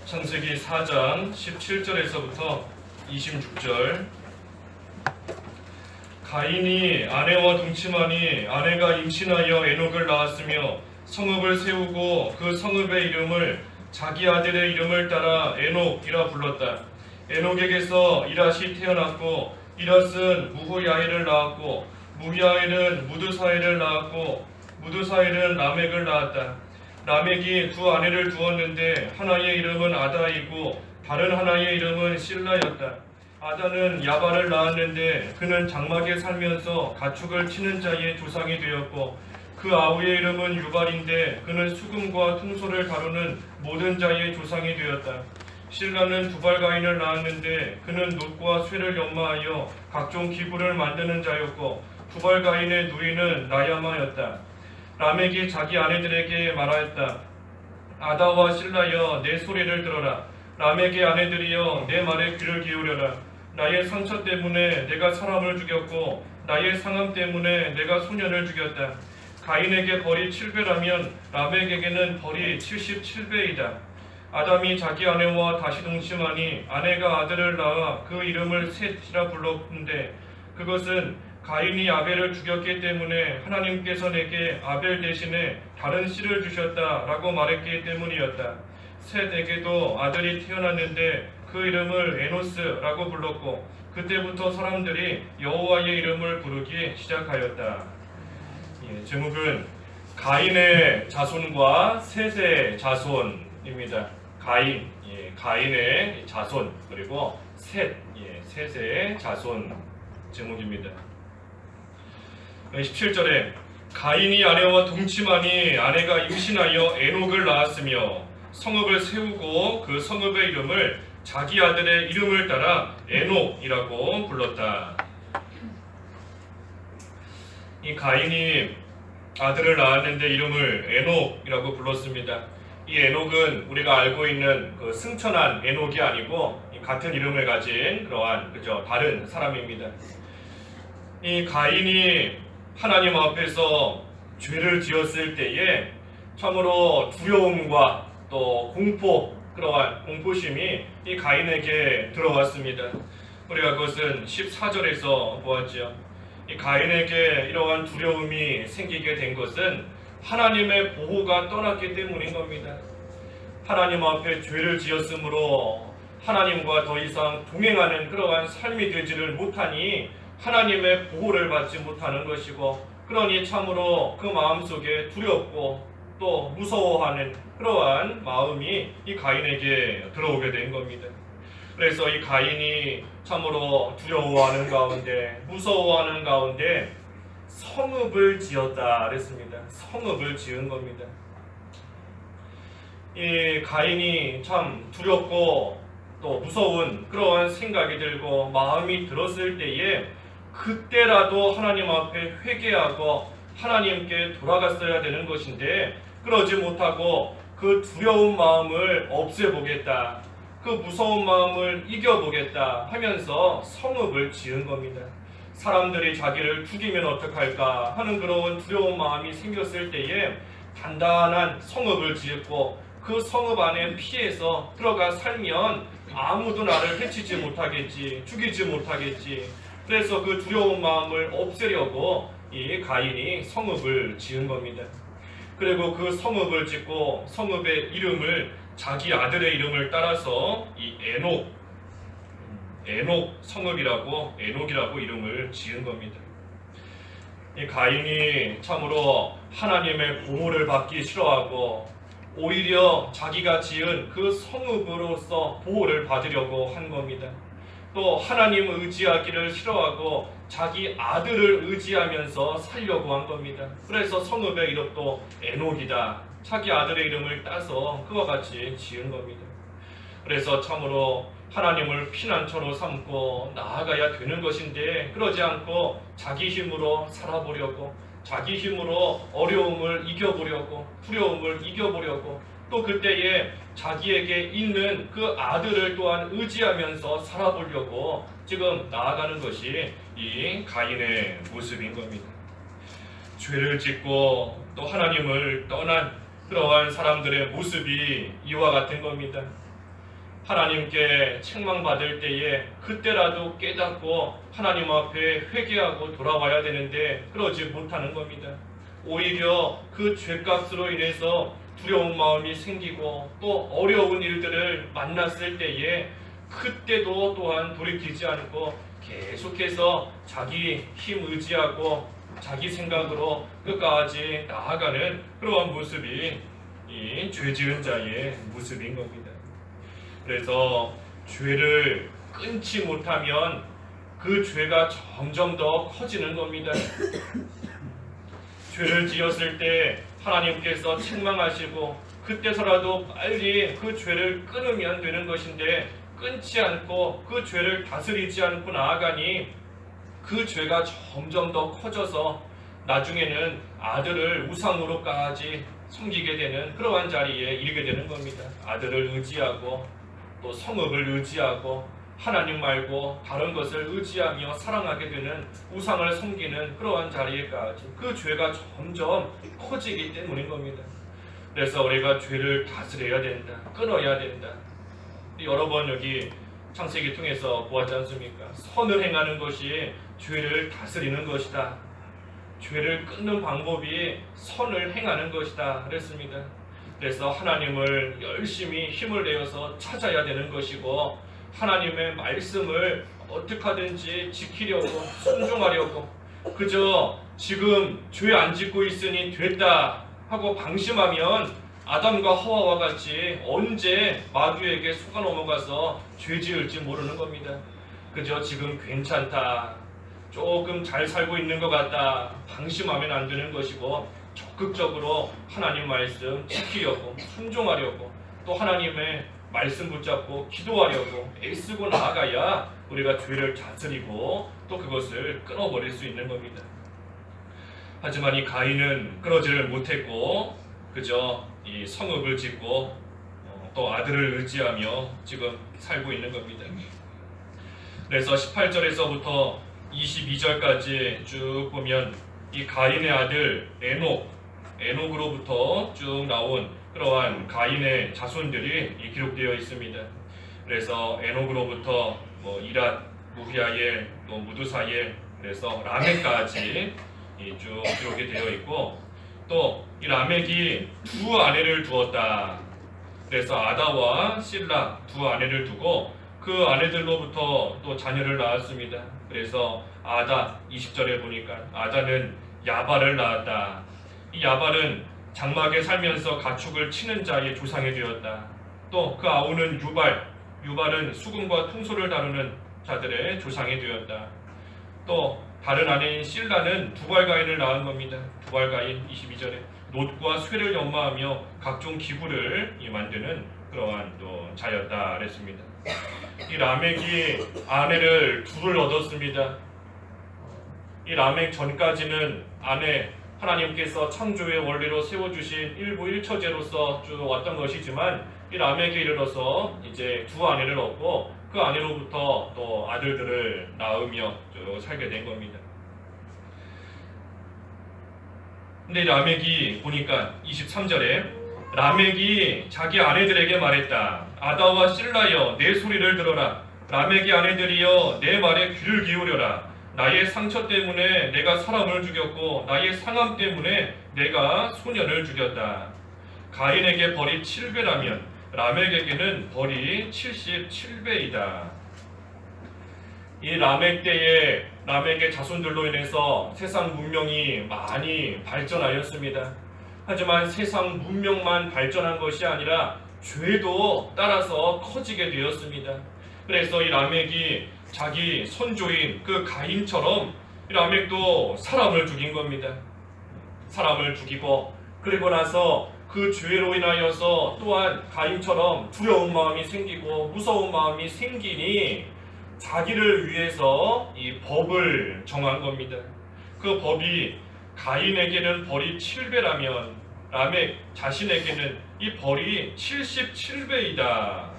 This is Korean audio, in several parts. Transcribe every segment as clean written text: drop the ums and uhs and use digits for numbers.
창세기 4장 17절에서부터 26절. 가인이 아내와 동침하니 아내가 임신하여 에녹을 낳았으며 성읍을 세우고 그 성읍의 이름을 자기 아들의 이름을 따라 에녹이라 불렀다. 에녹에게서 이랏이 태어났고 이랏은 무후야엘을 낳았고 무후야엘은 무드사엘을 낳았고 무드사엘은 라멕을 낳았다. 라멕이 두 아내를 두었는데 하나의 이름은 아다이고 다른 하나의 이름은 실라였다. 아다는 야발을 낳았는데 그는 장막에 살면서 가축을 치는 자의 조상이 되었고 그 아우의 이름은 유발인데 그는 수금과 퉁소를 다루는 모든 자의 조상이 되었다. 실라는 두발가인을 낳았는데 그는 놋과 쇠를 연마하여 각종 기구를 만드는 자였고 두발가인의 누이는 라야마였다. 라멕이 자기 아내들에게 말하였다. 아다와 실라여 내 소리를 들어라. 라멕의 아내들이여 내 말에 귀를 기울여라. 나의 상처 때문에 내가 사람을 죽였고 나의 상함 때문에 내가 소년을 죽였다. 가인에게 벌이 7배라면 라멕에게는 벌이 77배이다. 아담이 자기 아내와 다시 동침하니 아내가 아들을 낳아 그 이름을 셋이라 불렀는데 그것은 가인이 아벨을 죽였기 때문에 하나님께서 내게 아벨 대신에 다른 씨를 주셨다라고 말했기 때문이었다. 셋에게도 아들이 태어났는데 그 이름을 에노스라고 불렀고 그때부터 사람들이 여호와의 이름을 부르기 시작하였다. 제목은 가인의 자손과 셋의 자손입니다. 가인의 자손 그리고 셋의 자손 제목입니다. 17절에 가인이 아내와 동침하니 아내가 임신하여 에녹을 낳았으며 성읍을 세우고 그 성읍의 이름을 자기 아들의 이름을 따라 에녹이라고 불렀다. 이 가인이 아들을 낳았는데 이름을 에녹이라고 불렀습니다. 이 에녹은 우리가 알고 있는 그 승천한 에녹이 아니고 같은 이름을 가진 그러한 다른 사람입니다. 이 가인이 하나님 앞에서 죄를 지었을 때에 참으로 두려움과 또 공포, 그러한 공포심이 이 가인에게 들어왔습니다. 우리가 그것은 14절에서 보았지요. 이 가인에게 이러한 두려움이 생기게 된 것은 하나님의 보호가 떠났기 때문인 겁니다. 하나님 앞에 죄를 지었으므로 하나님과 더 이상 동행하는 그러한 삶이 되지를 못하니 하나님의 보호를 받지 못하는 것이고 그러니 참으로 그 마음속에 두렵고 또 무서워하는 그러한 마음이 이 가인에게 들어오게 된 겁니다. 그래서 이 가인이 참으로 두려워하는 가운데 무서워하는 가운데 성읍을 지었다 그랬습니다. 성읍을 지은 겁니다. 이 가인이 참 두렵고 또 무서운 그러한 생각이 들고 마음이 들었을 때에 그때라도 하나님 앞에 회개하고 하나님께 돌아갔어야 되는 것인데 그러지 못하고 그 두려운 마음을 없애보겠다, 그 무서운 마음을 이겨보겠다 하면서 성읍을 지은 겁니다. 사람들이 자기를 죽이면 어떡할까 하는 그런 두려운 마음이 생겼을 때에 단단한 성읍을 지었고 그 성읍 안에 피해서 들어가 살면 아무도 나를 해치지 못하겠지, 죽이지 못하겠지. 그래서 그 두려운 마음을 없애려고 이 가인이 성읍을 지은 겁니다. 그리고 그 성읍을 짓고 성읍의 이름을 자기 아들의 이름을 따라서 이 에녹 성읍이라고 에녹이라고 이름을 지은 겁니다. 이 가인이 참으로 하나님의 보호를 받기 싫어하고 오히려 자기가 지은 그 성읍으로서 보호를 받으려고 한 겁니다. 또 하나님을 의지하기를 싫어하고 자기 아들을 의지하면서 살려고 한 겁니다. 그래서 성읍의 이름도 에녹이다. 자기 아들의 이름을 따서 그와 같이 지은 겁니다. 그래서 참으로 하나님을 피난처로 삼고 나아가야 되는 것인데 그러지 않고 자기 힘으로 살아보려고, 자기 힘으로 어려움을 이겨보려고, 두려움을 이겨보려고, 또 그때에 자기에게 있는 그 아들을 또한 의지하면서 살아보려고 지금 나아가는 것이 이 가인의 모습인 겁니다. 죄를 짓고 또 하나님을 떠난 그러한 사람들의 모습이 이와 같은 겁니다. 하나님께 책망받을 때에 그때라도 깨닫고 하나님 앞에 회개하고 돌아와야 되는데 그러지 못하는 겁니다. 오히려 그 죄값으로 인해서 두려운 마음이 생기고 또 어려운 일들을 만났을 때에 그때도 또한 돌이키지 않고 계속해서 자기 힘 의지하고 자기 생각으로 끝까지 나아가는 그러한 모습이 이 죄지은 자의 모습인 겁니다. 그래서 죄를 끊지 못하면 그 죄가 점점 더 커지는 겁니다. 죄를 지었을 때 하나님께서 책망하시고 그때서라도 빨리 그 죄를 끊으면 되는 것인데 끊지 않고 그 죄를 다스리지 않고 나아가니 그 죄가 점점 더 커져서 나중에는 아들을 우상으로까지 섬기게 되는 그러한 자리에 이르게 되는 겁니다. 아들을 의지하고 또 성읍을 의지하고 하나님 말고 다른 것을 의지하며 사랑하게 되는 우상을 섬기는 그러한 자리에까지 그 죄가 점점 커지기 때문인 겁니다. 그래서 우리가 죄를 다스려야 된다. 끊어야 된다. 여러 번 여기 창세기 통해서 보았지 않습니까? 선을 행하는 것이 죄를 다스리는 것이다. 죄를 끊는 방법이 선을 행하는 것이다 그랬습니다. 그래서 하나님을 열심히 힘을 내어서 찾아야 되는 것이고 하나님의 말씀을 어떻게 하든지 지키려고 순종하려고 그저 지금 죄 안 짓고 있으니 됐다 하고 방심하면 아담과 하와와 같이 언제 마귀에게 속아 넘어가서 죄 지을지 모르는 겁니다. 그저 지금 괜찮다, 조금 잘 살고 있는 것 같다 방심하면 안 되는 것이고 적극적으로 하나님 말씀 지키려고 순종하려고 또 하나님의 말씀 붙잡고 기도하려고 애쓰고 나아가야 우리가 죄를 다스리고 또 그것을 끊어버릴 수 있는 겁니다. 하지만 이 가인은 그러지를 못했고 그저 이 성읍을 짓고 또 아들을 의지하며 지금 살고 있는 겁니다. 그래서 18절에서부터 22절까지 쭉 보면 이 가인의 아들 에녹으로부터 쭉 나온 그러한 가인의 자손들이 기록되어 있습니다. 그래서 에녹으로부터 이랏, 무히야엘, 또 무두사엘, 그래서 라멕까지 쭉 기록이 되어 있고 또 이 라멕이 두 아내를 두었다. 그래서 아다와 실라 두 아내를 두고 그 아내들로부터 또 자녀를 낳았습니다. 그래서 아다 20절에 보니까 아다는 야발을 낳았다. 이 야발은 장막에 살면서 가축을 치는 자의 조상이 되었다. 또 그 아우는 유발은 수금과 퉁소를 다루는 자들의 조상이 되었다. 또 다른 아내인 실라는 두발가인을 낳은 겁니다. 두발가인 22절에 놋과 쇠를 연마하며 각종 기구를 만드는 그러한 또 자였다 그랬습니다. 이 라멕이 아내를 둘을 얻었습니다. 이 라멕 전까지는 아내 하나님께서 창조의 원리로 세워주신 일부 일처제로서 쭉 왔던 것이지만 이 라멕에 이르러서 이제 두 아내를 얻고 그 아내로부터 또 아들들을 낳으며 쭉 살게 된 겁니다. 근데 라멕이 보니까 23절에 라멕이 자기 아내들에게 말했다. 아다와 실라여 내 소리를 들어라. 라멕의 아내들이여 내 말에 귀를 기울여라. 나의 상처 때문에 내가 사람을 죽였고 나의 상함 때문에 내가 소년을 죽였다. 가인에게 벌이 7배라면 라멕에게는 벌이 77배이다. 이 라멕 때에 라멕의 자손들로 인해서 세상 문명이 많이 발전하였습니다. 하지만 세상 문명만 발전한 것이 아니라 죄도 따라서 커지게 되었습니다. 그래서 이 라멕이 자기 손조인 그 가인처럼 이 라멕도 사람을 죽인 겁니다. 사람을 죽이고 그리고 나서 그 죄로 인하여서 또한 가인처럼 두려운 마음이 생기고 무서운 마음이 생기니 자기를 위해서 이 법을 정한 겁니다. 그 법이 가인에게는 벌이 7배라면 라멕 자신에게는 이 벌이 77배이다.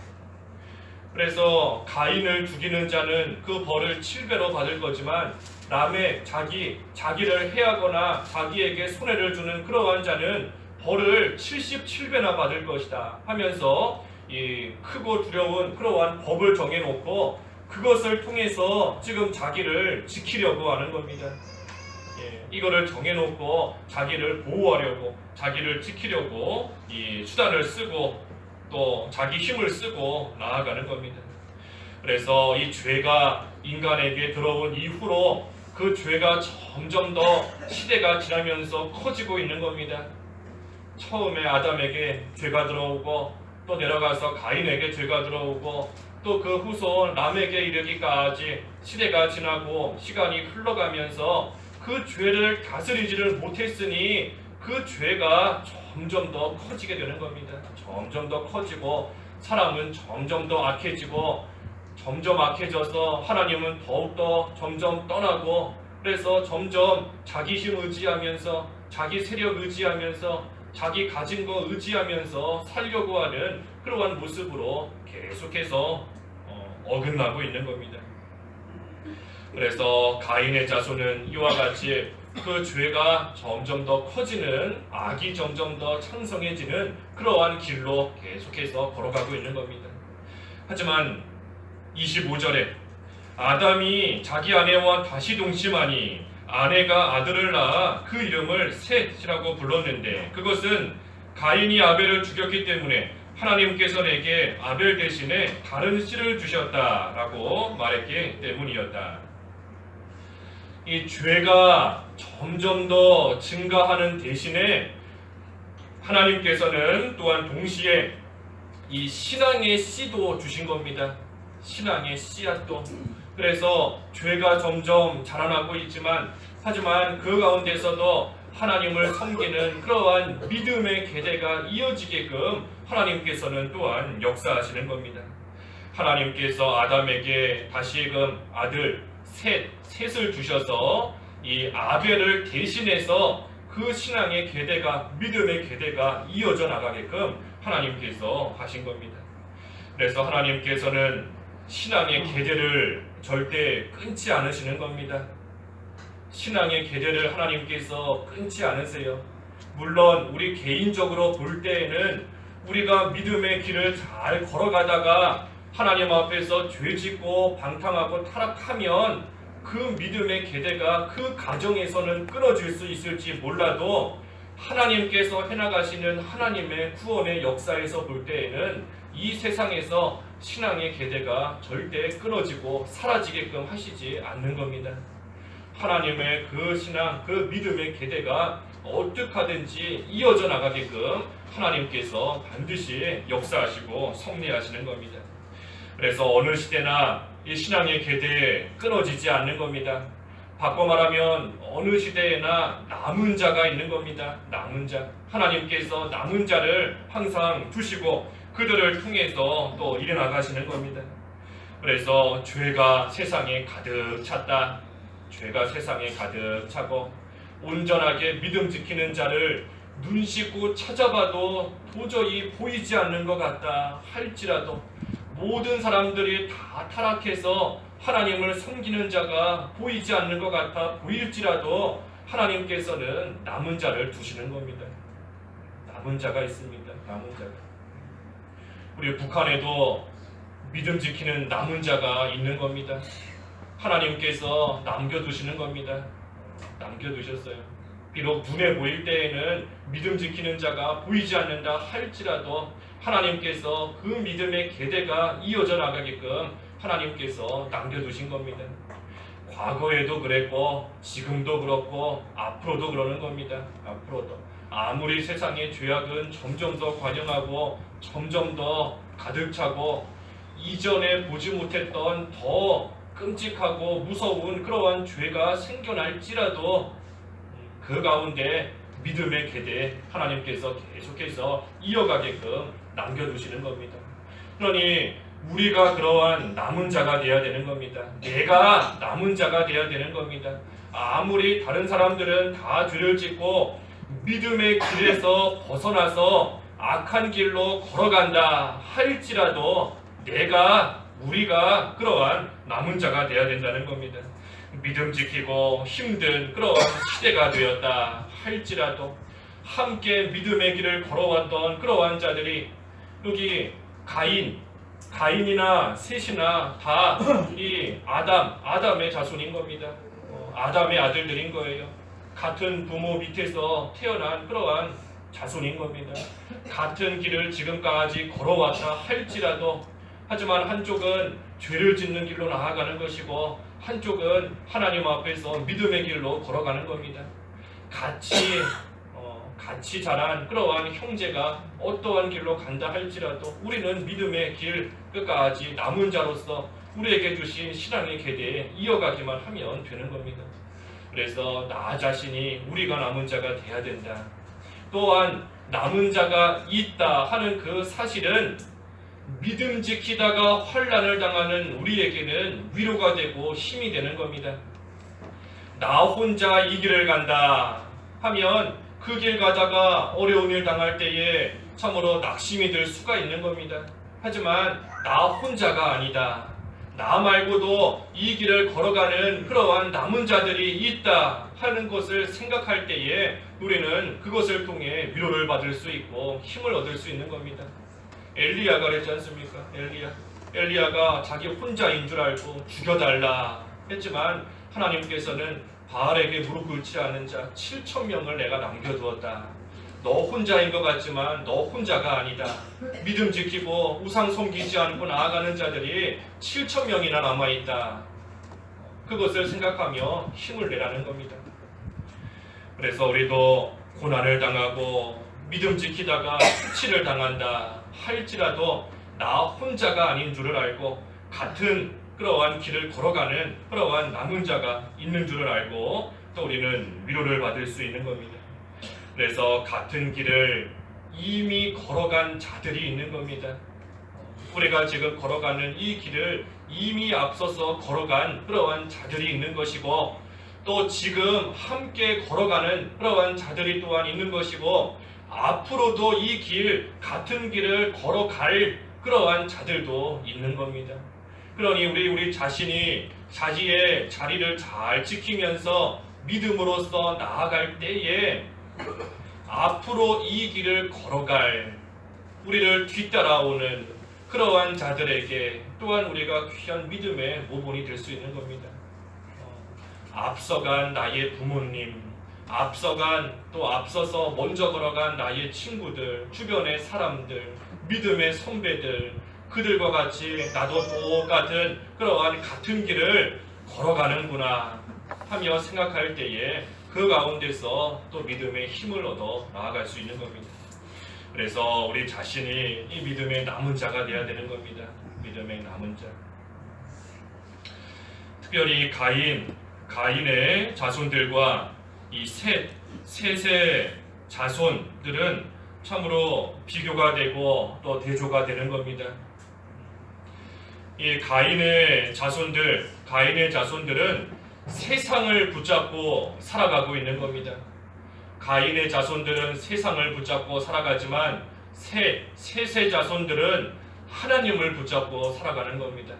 그래서 가인을 죽이는 자는 그 벌을 7배로 받을 거지만 라멕 자기를 해하거나 자기에게 손해를 주는 그러한 자는 벌을 77배나 받을 것이다 하면서 이 크고 두려운 그러한 법을 정해놓고 그것을 통해서 지금 자기를 지키려고 하는 겁니다. 이거를 정해놓고 자기를 보호하려고, 자기를 지키려고 이 수단을 쓰고 또 자기 힘을 쓰고 나아가는 겁니다. 그래서 이 죄가 인간에게 들어온 이후로 그 죄가 점점 더 시대가 지나면서 커지고 있는 겁니다. 처음에 아담에게 죄가 들어오고 또 내려가서 가인에게 죄가 들어오고 또 그 후손 람에게 이르기까지 시대가 지나고 시간이 흘러가면서 그 죄를 다스리지를 못했으니 그 죄가 점점 더 커지게 되는 겁니다. 점점 더 커지고 사람은 점점 더 악해지고 점점 악해져서 하나님은 더욱더 점점 떠나고 그래서 점점 자기 힘 의지하면서 자기 세력 의지하면서 자기 가진 거 의지하면서 살려고 하는 그러한 모습으로 계속해서 어긋나고 있는 겁니다. 그래서 가인의 자손은 이와 같이 그 죄가 점점 더 커지는 악이 점점 더 창성해지는 그러한 길로 계속해서 걸어가고 있는 겁니다. 하지만 25절에 아담이 자기 아내와 다시 동침하니 아내가 아들을 낳아 그 이름을 셋이라고 불렀는데 그것은 가인이 아벨을 죽였기 때문에 하나님께서 내게 아벨 대신에 다른 씨를 주셨다라고 말했기 때문이었다. 이 죄가 점점 더 증가하는 대신에 하나님께서는 또한 동시에 이 신앙의 씨도 주신 겁니다. 신앙의 씨앗도. 그래서 죄가 점점 자라나고 있지만 하지만 그 가운데서도 하나님을 섬기는 그러한 믿음의 계대가 이어지게끔 하나님께서는 또한 역사하시는 겁니다. 하나님께서 아담에게 다시금 아들 셋을 주셔서 이 아벨을 대신해서 그 신앙의 계대가 믿음의 계대가 이어져 나가게끔 하나님께서 하신 겁니다. 그래서 하나님께서는 신앙의 계대를 절대 끊지 않으시는 겁니다. 신앙의 계대를 하나님께서 끊지 않으세요. 물론 우리 개인적으로 볼 때에는 우리가 믿음의 길을 잘 걸어가다가 하나님 앞에서 죄짓고 방탕하고 타락하면 그 믿음의 계대가 그 가정에서는 끊어질 수 있을지 몰라도 하나님께서 해나가시는 하나님의 구원의 역사에서 볼 때에는 이 세상에서 신앙의 계대가 절대 끊어지고 사라지게끔 하시지 않는 겁니다. 하나님의 그 신앙, 그 믿음의 계대가 어떻게 하든지 이어져 나가게끔 하나님께서 반드시 역사하시고 섭리하시는 겁니다. 그래서 어느 시대나 이 신앙의 계대에 끊어지지 않는 겁니다. 바꿔 말하면 어느 시대에나 남은 자가 있는 겁니다. 남은 자. 하나님께서 남은 자를 항상 두시고 그들을 통해서 또 일어나가시는 겁니다. 그래서 죄가 세상에 가득 찼다. 죄가 세상에 가득 차고 온전하게 믿음 지키는 자를 눈 씻고 찾아봐도 도저히 보이지 않는 것 같다 할지라도 모든 사람들이 다 타락해서 하나님을 섬기는 자가 보이지 않는 것 같아 보일지라도 하나님께서는 남은 자를 두시는 겁니다. 남은 자가 있습니다. 남은 자가. 우리 북한에도 믿음 지키는 남은 자가 있는 겁니다. 하나님께서 남겨두시는 겁니다. 남겨두셨어요. 비록 눈에 보일 때에는 믿음 지키는 자가 보이지 않는다 할지라도 하나님께서 그 믿음의 계대가 이어져 나가게끔 하나님께서 남겨두신 겁니다. 과거에도 그랬고 지금도 그렇고 앞으로도 그러는 겁니다. 앞으로도 아무리 세상의 죄악은 점점 더 관영하고 점점 더 가득 차고 이전에 보지 못했던 더 끔찍하고 무서운 그러한 죄가 생겨날지라도 그 가운데 믿음의 계대 하나님께서 계속해서 이어가게끔 남겨두시는 겁니다. 그러니 우리가 그러한 남은 자가 되어야 되는 겁니다. 내가 남은 자가 되어야 되는 겁니다. 아무리 다른 사람들은 다 죄를 짓고 믿음의 길에서 벗어나서 악한 길로 걸어간다 할지라도 우리가 그러한 남은 자가 되어야 된다는 겁니다. 믿음 지키고 힘든 그러한 시대가 되었다 할지라도 함께 믿음의 길을 걸어왔던 그러한 자들이 여기 가인이나 셋이나 다 이 아담의 자손인 겁니다. 아담의 아들들인 거예요. 같은 부모 밑에서 태어난 그러한 자손인 겁니다. 같은 길을 지금까지 걸어왔다 할지라도, 하지만 한쪽은 죄를 짓는 길로 나아가는 것이고 한쪽은 하나님 앞에서 믿음의 길로 걸어가는 겁니다. 같이 자란 그러한 형제가 어떠한 길로 간다 할지라도 우리는 믿음의 길 끝까지 남은 자로서 우리에게 주신 신앙의 계대에 이어가기만 하면 되는 겁니다. 그래서 나 자신이 우리가 남은 자가 돼야 된다. 또한 남은 자가 있다 하는 그 사실은 믿음 지키다가 환난을 당하는 우리에게는 위로가 되고 힘이 되는 겁니다. 나 혼자 이 길을 간다 하면 그 길 가다가 어려운 일 당할 때에 참으로 낙심이 들 수가 있는 겁니다. 하지만 나 혼자가 아니다. 나 말고도 이 길을 걸어가는 그러한 남은 자들이 있다 하는 것을 생각할 때에 우리는 그것을 통해 위로를 받을 수 있고 힘을 얻을 수 있는 겁니다. 엘리야가 그랬지 않습니까? 엘리야가 자기 혼자인 줄 알고 죽여달라 했지만 하나님께서는 바알에게 무릎 꿇지 않은 자 7,000명을 내가 남겨두었다. 너 혼자인 것 같지만 너 혼자가 아니다. 믿음 지키고 우상 섬기지 않고 나아가는 자들이 7,000명이나 남아있다. 그것을 생각하며 힘을 내라는 겁니다. 그래서 우리도 고난을 당하고 믿음 지키다가 수치를 당한다 할지라도 나 혼자가 아닌 줄을 알고 같은 그러한 길을 걸어가는 그러한 남은 자가 있는 줄을 알고 또 우리는 위로를 받을 수 있는 겁니다. 그래서 같은 길을 이미 걸어간 자들이 있는 겁니다. 우리가 지금 걸어가는 이 길을 이미 앞서서 걸어간 그러한 자들이 있는 것이고 또 지금 함께 걸어가는 그러한 자들이 또한 있는 것이고 앞으로도 이 길, 같은 길을 걸어갈 그러한 자들도 있는 겁니다. 그러니 우리 자신이 자기의 자리를 잘 지키면서 믿음으로써 나아갈 때에 앞으로 이 길을 걸어갈 우리를 뒤따라오는 그러한 자들에게 또한 우리가 귀한 믿음의 모본이 될 수 있는 겁니다. 앞서간 나의 부모님, 앞서서 먼저 걸어간 나의 친구들, 주변의 사람들, 믿음의 선배들, 그들과 같이 나도 똑같은 그러한 같은 길을 걸어가는구나 하며 생각할 때에 그 가운데서 또 믿음의 힘을 얻어 나아갈 수 있는 겁니다. 그래서 우리 자신이 이 믿음의 남은 자가 되어야 되는 겁니다. 믿음의 남은 자. 특별히 가인의 자손들과 이 셋의 자손들은 참으로 비교가 되고 또 대조가 되는 겁니다. 이 가인의 자손들은 세상을 붙잡고 살아가고 있는 겁니다. 가인의 자손들은 세상을 붙잡고 살아가지만 셋의 자손들은 하나님을 붙잡고 살아가는 겁니다.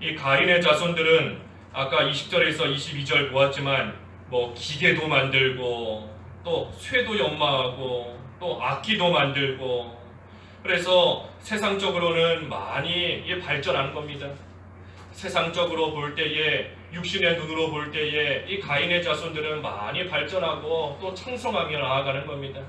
이 가인의 자손들은 아까 20절에서 22절 보았지만 기계도 만들고 또 쇠도 연마하고 또 악기도 만들고 그래서 세상적으로는 많이 발전한 겁니다. 세상적으로 볼 때에 육신의 눈으로 볼 때에 이 가인의 자손들은 많이 발전하고 또 창성하며 나아가는 겁니다.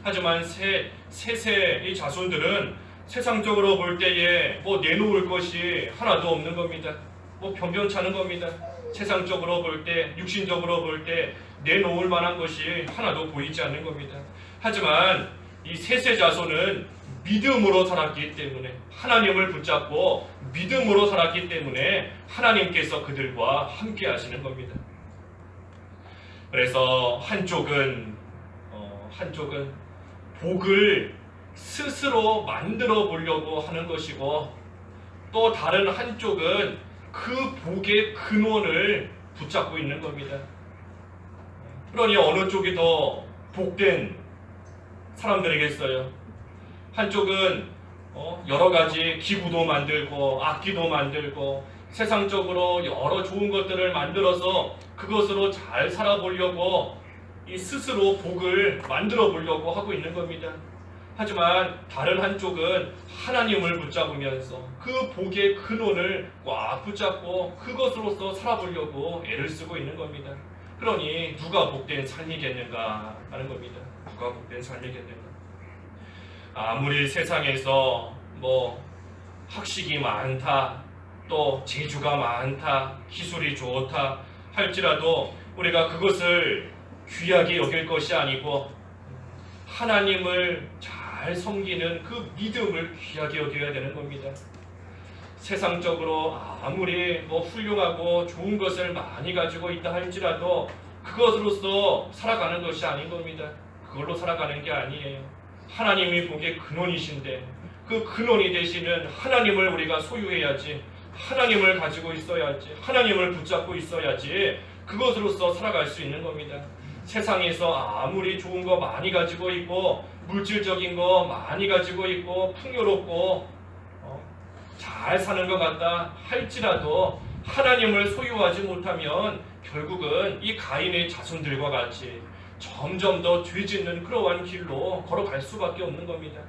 하지만 셋의 이 자손들은 세상적으로 볼 때에 내놓을 것이 하나도 없는 겁니다. 변변찮은 겁니다. 세상적으로 볼 때, 육신적으로 볼 때 내놓을 만한 것이 하나도 보이지 않는 겁니다. 하지만 이 셋의 자손은 믿음으로 살았기 때문에 하나님을 붙잡고 믿음으로 살았기 때문에 하나님께서 그들과 함께 하시는 겁니다. 그래서 한쪽은 복을 스스로 만들어 보려고 하는 것이고 또 다른 한쪽은 그 복의 근원을 붙잡고 있는 겁니다. 그러니 어느 쪽이 더 복된 사람들이겠어요? 한쪽은 여러 가지 기구도 만들고 악기도 만들고 세상적으로 여러 좋은 것들을 만들어서 그것으로 잘 살아보려고 이 스스로 복을 만들어 보려고 하고 있는 겁니다. 하지만 다른 한쪽은 하나님을 붙잡으면서 그 복의 근원을 꽉 붙잡고 그것으로서 살아보려고 애를 쓰고 있는 겁니다. 그러니 누가 복된 삶이겠는가 하는 겁니다. 누가 복된 삶이겠는가. 아무리 세상에서 학식이 많다, 또 재주가 많다, 기술이 좋다 할지라도 우리가 그것을 귀하게 여길 것이 아니고 하나님을 잘 섬기는 그 믿음을 귀하게 여겨야 되는 겁니다. 세상적으로 아무리 훌륭하고 좋은 것을 많이 가지고 있다 할지라도 그것으로서 살아가는 것이 아닌 겁니다. 그걸로 살아가는 게 아니에요. 하나님이 복의 근원이신데 그 근원이 되시는 하나님을 우리가 소유해야지, 하나님을 가지고 있어야지, 하나님을 붙잡고 있어야지 그것으로서 살아갈 수 있는 겁니다. 세상에서 아무리 좋은 거 많이 가지고 있고 물질적인 거 많이 가지고 있고 풍요롭고 잘 사는 것 같다 할지라도 하나님을 소유하지 못하면 결국은 이 가인의 자손들과 같이 점점 더 죄짓는 그러한 길로 걸어갈 수밖에 없는 겁니다.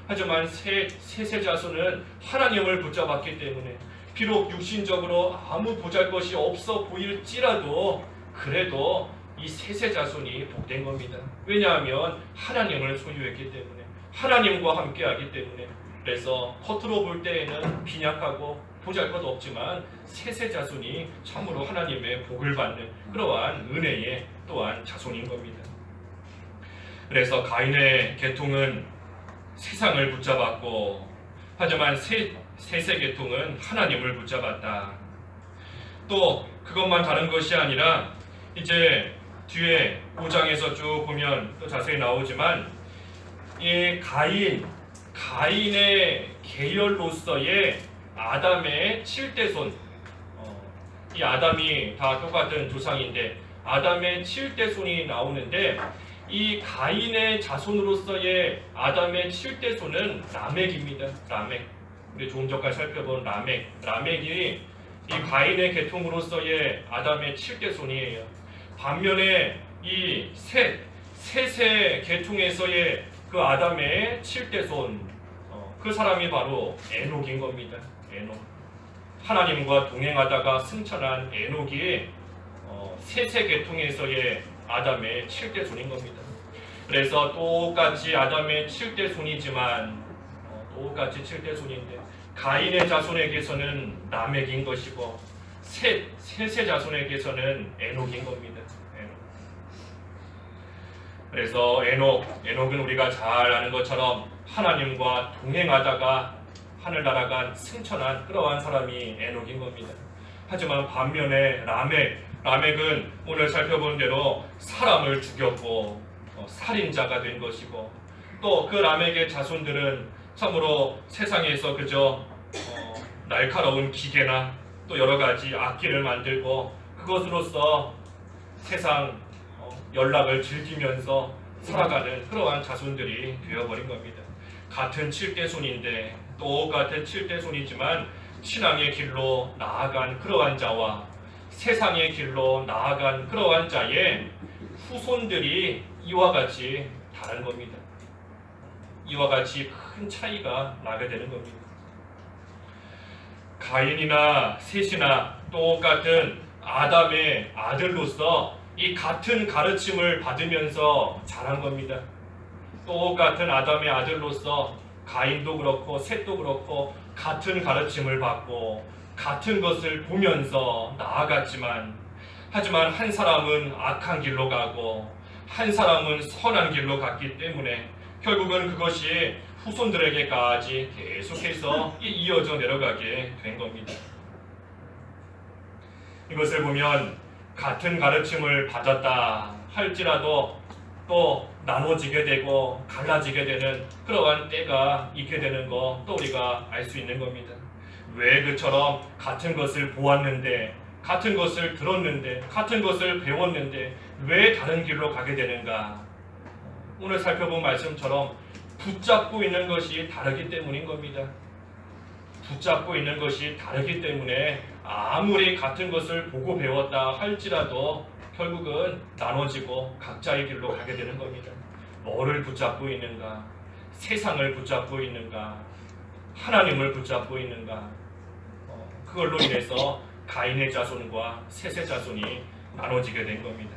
하지만 셋의 자손은 하나님을 붙잡았기 때문에 비록 육신적으로 아무 보잘것이 없어 보일지라도 그래도 이 셋의 자손이 복된 겁니다. 왜냐하면 하나님을 소유했기 때문에, 하나님과 함께하기 때문에. 그래서 겉으로 볼 때에는 빈약하고 보잘것 없지만 셋의 자손이 참으로 하나님의 복을 받는 그러한 은혜의 또한 자손인 겁니다. 그래서 가인의 계통은 세상을 붙잡았고, 하지만 셋의 계통은 하나님을 붙잡았다. 또 그것만 다른 것이 아니라 이제 뒤에 5장에서 쭉 보면 또 자세히 나오지만 이 가인의 계열로서의 아담의 7대손, 이 아담이 다 똑같은 조상인데 아담의 7대손이 나오는데 이 가인의 자손으로서의 아담의 7대손은 라멕입니다. 라멕. 우리 조금 전까지 살펴본 라멕이 이 가인의 계통으로서의 아담의 7대손이에요. 반면에 이 셋의 계통에서의 그 아담의 7대손, 그 사람이 바로 에녹인 겁니다. 에녹. 하나님과 동행하다가 승천한 에녹이 셋의 계통에서의 아담의 7대손인 겁니다. 그래서 똑같이 아담의 7대손이지만 똑같이 7대손인데 가인의 자손에게서는 라멕인 것이고 셋의 자손에게서는 에녹인 겁니다. 그래서 에녹은 우리가 잘 아는 것처럼 하나님과 동행하다가 하늘 날아간 승천한 그러한 사람이 에녹인 겁니다. 하지만 반면에 라멕은 오늘 살펴본 대로 사람을 죽였고 살인자가 된 것이고, 또 그 라멕의 자손들은 참으로 세상에서 그저 날카로운 기계나 또 여러 가지 악기를 만들고 그것으로서 세상 연락을 즐기면서 살아가는 그러한 자손들이 되어버린 겁니다. 같은 7대손인데 똑같은 7대손이지만 신앙의 길로 나아간 그러한 자와 세상의 길로 나아간 그러한 자의 후손들이 이와 같이 다른 겁니다. 이와 같이 큰 차이가 나게 되는 겁니다. 가인이나 셋이나 똑같은 아담의 아들로서 이 같은 가르침을 받으면서 자란 겁니다. 똑같은 아담의 아들로서 가인도 그렇고 셋도 그렇고 같은 가르침을 받고 같은 것을 보면서 나아갔지만, 하지만 한 사람은 악한 길로 가고 한 사람은 선한 길로 갔기 때문에 결국은 그것이 후손들에게까지 계속해서 이어져 내려가게 된 겁니다. 이것을 보면 같은 가르침을 받았다 할지라도 또 나눠지게 되고 갈라지게 되는 그러한 때가 있게 되는 거 또 우리가 알 수 있는 겁니다. 왜 그처럼 같은 것을 보았는데, 같은 것을 들었는데, 같은 것을 배웠는데 왜 다른 길로 가게 되는가? 오늘 살펴본 말씀처럼 붙잡고 있는 것이 다르기 때문인 겁니다. 붙잡고 있는 것이 다르기 때문에 아무리 같은 것을 보고 배웠다 할지라도 결국은 나눠지고 각자의 길로 가게 되는 겁니다. 뭐를 붙잡고 있는가? 세상을 붙잡고 있는가? 하나님을 붙잡고 있는가? 그걸로 인해서 가인의 자손과 셋의 자손이 나눠지게 된 겁니다.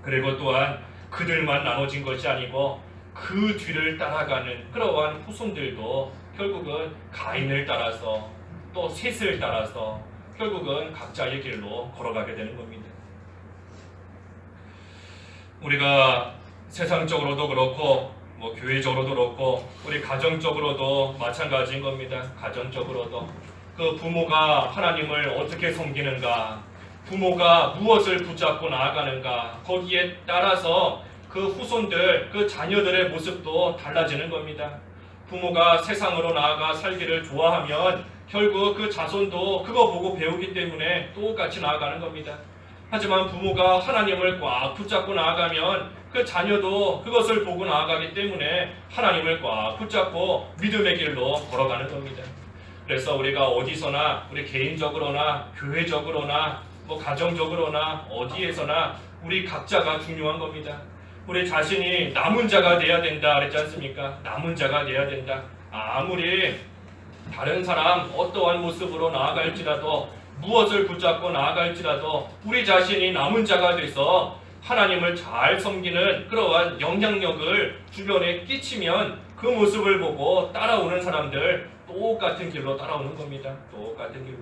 그리고 또한 그들만 나눠진 것이 아니고 그 뒤를 따라가는 그러한 후손들도 결국은 가인을 따라서 또 셋을 따라서 결국은 각자의 길로 걸어가게 되는 겁니다. 우리가 세상적으로도 그렇고 교회적으로도 그렇고 우리 가정적으로도 마찬가지인 겁니다. 가정적으로도 그 부모가 하나님을 어떻게 섬기는가, 부모가 무엇을 붙잡고 나아가는가, 거기에 따라서 그 후손들, 그 자녀들의 모습도 달라지는 겁니다. 부모가 세상으로 나아가 살기를 좋아하면 결국 그 자손도 그거 보고 배우기 때문에 똑같이 나아가는 겁니다. 하지만 부모가 하나님을 꽉 붙잡고 나아가면 그 자녀도 그것을 보고 나아가기 때문에 하나님을 꽉 붙잡고 믿음의 길로 걸어가는 겁니다. 그래서 우리가 어디서나 우리 개인적으로나 교회적으로나 가정적으로나 어디에서나 우리 각자가 중요한 겁니다. 우리 자신이 남은 자가 돼야 된다 그랬지 않습니까? 남은 자가 돼야 된다. 아무리 다른 사람 어떠한 모습으로 나아갈지라도 무엇을 붙잡고 나아갈지라도 우리 자신이 남은 자가 돼서 하나님을 잘 섬기는 그러한 영향력을 주변에 끼치면 그 모습을 보고 따라오는 사람들 똑같은 길로 따라오는 겁니다. 똑같은 길로.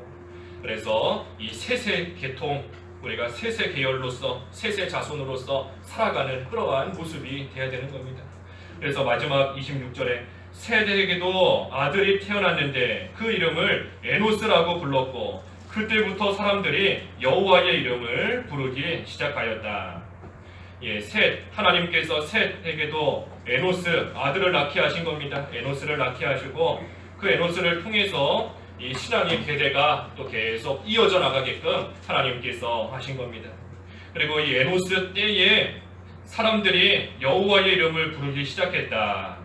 그래서 이 셋의 계통, 우리가 셋의 계열로서 셋의 자손으로서 살아가는 그러한 모습이 되어야 되는 겁니다. 그래서 마지막 26절에 셋에게도 아들이 태어났는데 그 이름을 에노스라고 불렀고 그때부터 사람들이 여호와의 이름을 부르기 시작하였다. 셋, 하나님께서 셋에게도 에노스 아들을 낳게 하신 겁니다. 에노스를 낳게 하시고 그 에노스를 통해서 이 신앙의 계대가 또 계속 이어져 나가게끔 하나님께서 하신 겁니다. 그리고 이 에노스 때에 사람들이 여호와의 이름을 부르기 시작했다.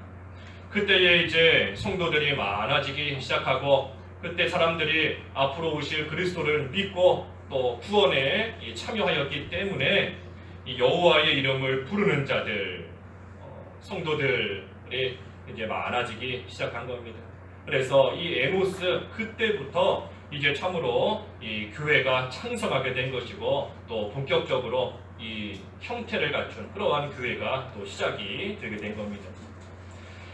그때에 이제 성도들이 많아지기 시작하고 그때 사람들이 앞으로 오실 그리스도를 믿고 또 구원에 참여하였기 때문에 이 여호와의 이름을 부르는 자들, 성도들이 이제 많아지기 시작한 겁니다. 그래서 이 에노스 그때부터 이제 참으로 이 교회가 창성하게 된 것이고 또 본격적으로 이 형태를 갖춘 그러한 교회가 또 시작이 되게 된 겁니다.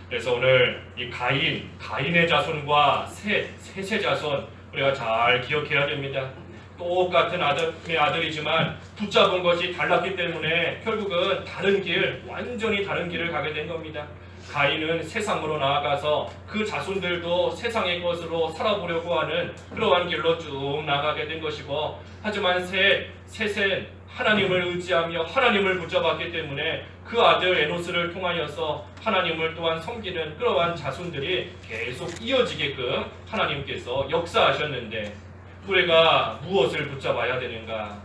그래서 오늘 이 가인의 자손과 셋의 자손 우리가 잘 기억해야 됩니다. 똑같은 아들이지만 붙잡은 것이 달랐기 때문에 결국은 다른 길, 완전히 다른 길을 가게 된 겁니다. 가인은 세상으로 나아가서 그 자손들도 세상의 것으로 살아보려고 하는 그러한 길로 쭉 나가게 된 것이고, 하지만 셋은 하나님을 의지하며 하나님을 붙잡았기 때문에 그 아들 에노스를 통하여서 하나님을 또한 섬기는 그러한 자손들이 계속 이어지게끔 하나님께서 역사하셨는데, 우리가 무엇을 붙잡아야 되는가?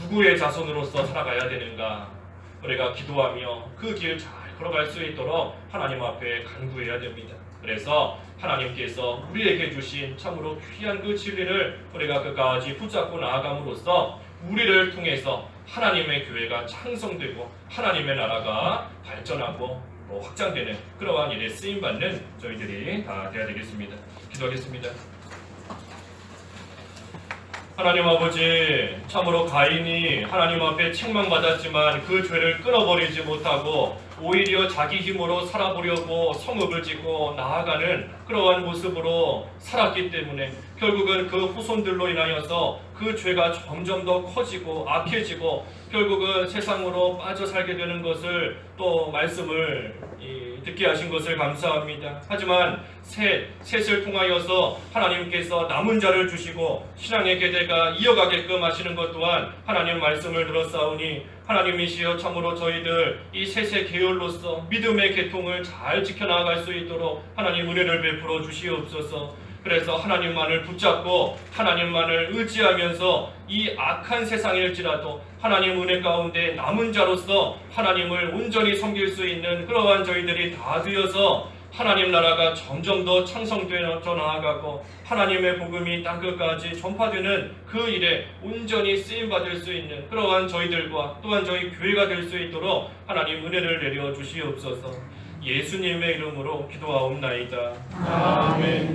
누구의 자손으로서 살아가야 되는가? 우리가 기도하며 그 길 잘 걸어갈 수 있도록 하나님 앞에 간구해야 됩니다. 그래서 하나님께서 우리에게 주신 참으로 귀한 그 진리를 우리가 끝까지 붙잡고 나아감으로써 우리를 통해서 하나님의 교회가 창성되고 하나님의 나라가 발전하고 또 확장되는 그러한 일에 쓰임받는 저희들이 다 되어야 되겠습니다. 기도하겠습니다. 하나님 아버지, 참으로 가인이 하나님 앞에 책망받았지만 그 죄를 끊어버리지 못하고 오히려 자기 힘으로 살아보려고 성읍을 짓고 나아가는 그러한 모습으로 살았기 때문에 결국은 그 후손들로 인하여서 그 죄가 점점 더 커지고 악해지고 결국은 세상으로 빠져 살게 되는 것을 또 말씀을 듣게 하신 것을 감사합니다. 하지만 셋을 통하여서 하나님께서 남은 자를 주시고 신앙의 계대가 이어가게끔 하시는 것 또한 하나님 말씀을 들었사오니 하나님이시여 참으로 저희들 이 셋의 계열로서 믿음의 계통을 잘 지켜나갈 수 있도록 하나님 은혜를 베풀어 주시옵소서. 그래서 하나님만을 붙잡고 하나님만을 의지하면서 이 악한 세상일지라도 하나님 은혜 가운데 남은 자로서 하나님을 온전히 섬길 수 있는 그러한 저희들이 다 되어서 하나님 나라가 점점 더 창성되어 나아가고 하나님의 복음이 땅끝까지 전파되는 그 일에 온전히 쓰임받을 수 있는 그러한 저희들과 또한 저희 교회가 될 수 있도록 하나님 은혜를 내려 주시옵소서. 예수님의 이름으로 기도하옵나이다. 아멘.